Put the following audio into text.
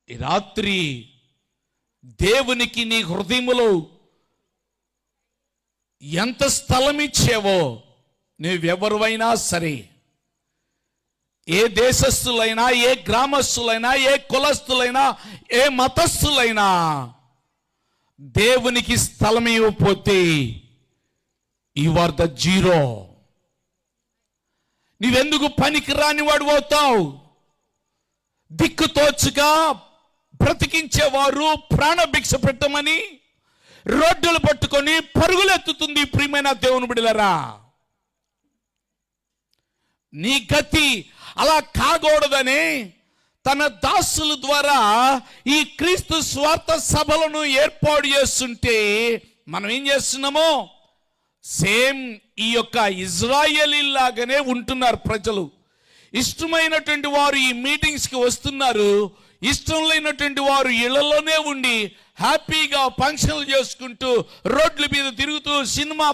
ఈ రాత్రి దేవునికి నీ హృదయములో ఎంత స్థలం ఇచ్చావో, నువ్వెవరివైనా సరే, ఏ దేశస్థులైనా, ఏ గ్రామస్తులైనా, ఏ కులస్తులైనా, ఏ మతస్థులైనా, దేవునికి స్థలం ఇవ్వకపోతే యు ఆర్ ద జీరో. నీవెందుకు పనికి రాని వాడు అవుతావు? దిక్కుతోచుగా బ్రతికించేవారు ప్రాణభిక్ష పెట్టమని రోడ్డులు పట్టుకొని పరుగులెత్తుతుంది ప్రియమైన దేవుని బిడ్డలారా. నీ గతి అలా కాకూడదని తన దాసుల ద్వారా ఈ క్రీస్తు స్వార్థ సభలను ఏర్పాటు చేస్తుంటే మనం ఏం చేస్తున్నామో సేమ్ ఈ యొక్క ఇజ్రాయేలీలాగానే ఉంటున్నారు ప్రజలు. ఇష్టమైనటువంటి వారు ఈ మీటింగ్స్కి వస్తున్నారు, ఇష్టం లేనటువంటి వారు ఇళ్లలోనే ఉండి హ్యాపీగా ఫంక్షన్లు చేసుకుంటూ రోడ్ల మీద తిరుగుతూ సినిమా